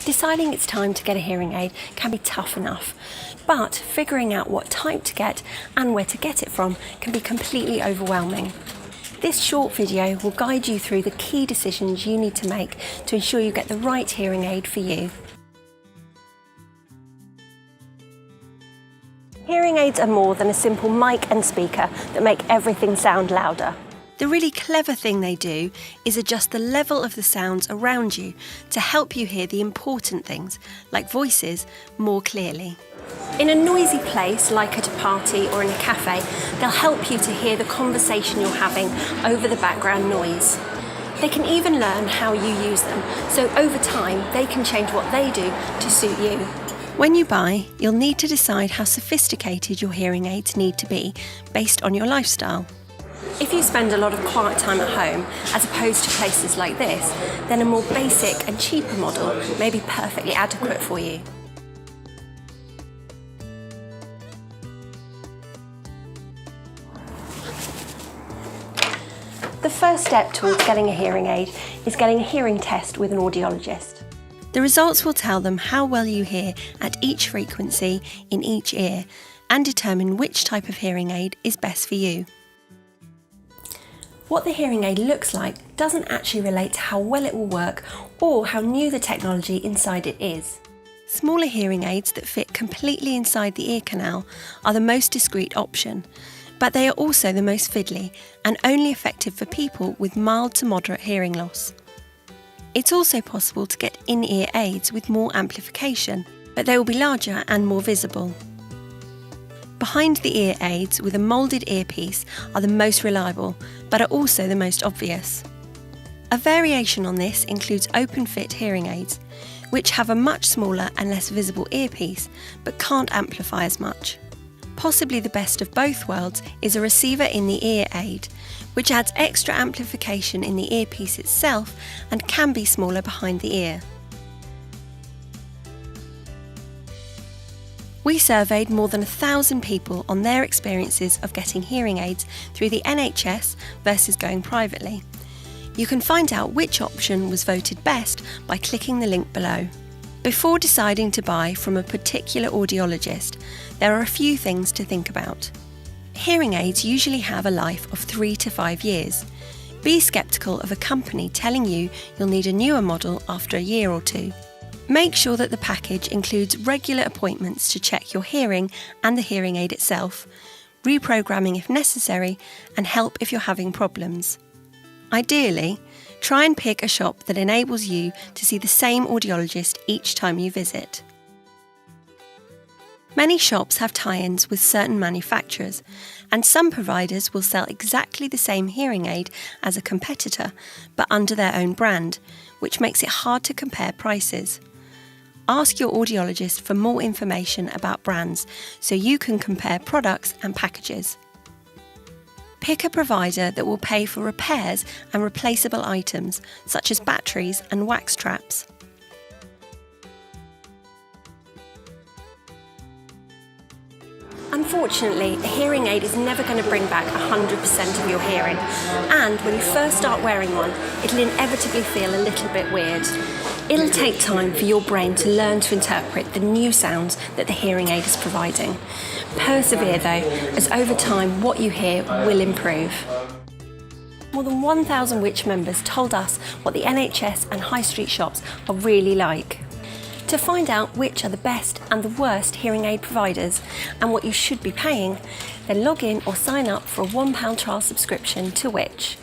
Deciding it's time to get a hearing aid can be tough enough, but figuring out what type to get and where to get it from can be completely overwhelming. This short video will guide you through the key decisions you need to make to ensure you get the right hearing aid for you. Hearing aids are more than a simple mic and speaker that make everything sound louder. The really clever thing they do is adjust the level of the sounds around you to help you hear the important things, like voices, more clearly. In a noisy place, like at a party or in a cafe, they'll help you to hear the conversation you're having over the background noise. They can even learn how you use them, so over time they can change what they do to suit you. When you buy, you'll need to decide how sophisticated your hearing aids need to be based on your lifestyle. If you spend a lot of quiet time at home, as opposed to places like this, then a more basic and cheaper model may be perfectly adequate for you. The first step towards getting a hearing aid is getting a hearing test with an audiologist. The results will tell them how well you hear at each frequency in each ear and determine which type of hearing aid is best for you. What the hearing aid looks like doesn't actually relate to how well it will work or how new the technology inside it is. Smaller hearing aids that fit completely inside the ear canal are the most discreet option, but they are also the most fiddly and only effective for people with mild to moderate hearing loss. It's also possible to get in-ear aids with more amplification, but they will be larger and more visible. Behind the ear aids with a moulded earpiece are the most reliable, but are also the most obvious. A variation on this includes open-fit hearing aids, which have a much smaller and less visible earpiece, but can't amplify as much. Possibly the best of both worlds is a receiver in the ear aid, which adds extra amplification in the earpiece itself and can be smaller behind the ear. We surveyed more than 1,000 people on their experiences of getting hearing aids through the NHS versus going privately. You can find out which option was voted best by clicking the link below. Before deciding to buy from a particular audiologist, there are a few things to think about. Hearing aids usually have a life of 3 to 5 years. Be sceptical of a company telling you you'll need a newer model after a year or two. Make sure that the package includes regular appointments to check your hearing and the hearing aid itself, reprogramming if necessary, and help if you're having problems. Ideally, try and pick a shop that enables you to see the same audiologist each time you visit. Many shops have tie-ins with certain manufacturers, and some providers will sell exactly the same hearing aid as a competitor, but under their own brand, which makes it hard to compare prices. Ask your audiologist for more information about brands so you can compare products and packages. Pick a provider that will pay for repairs and replaceable items, such as batteries and wax traps. Unfortunately, a hearing aid is never going to bring back 100% of your hearing, and when you first start wearing one, it'll inevitably feel a little bit weird. It'll take time for your brain to learn to interpret the new sounds that the hearing aid is providing. Persevere though, as over time what you hear will improve. More than 1,000 Which members told us what the NHS and high street shops are really like. To find out which are the best and the worst hearing aid providers and what you should be paying, then log in or sign up for a £1 trial subscription to Which.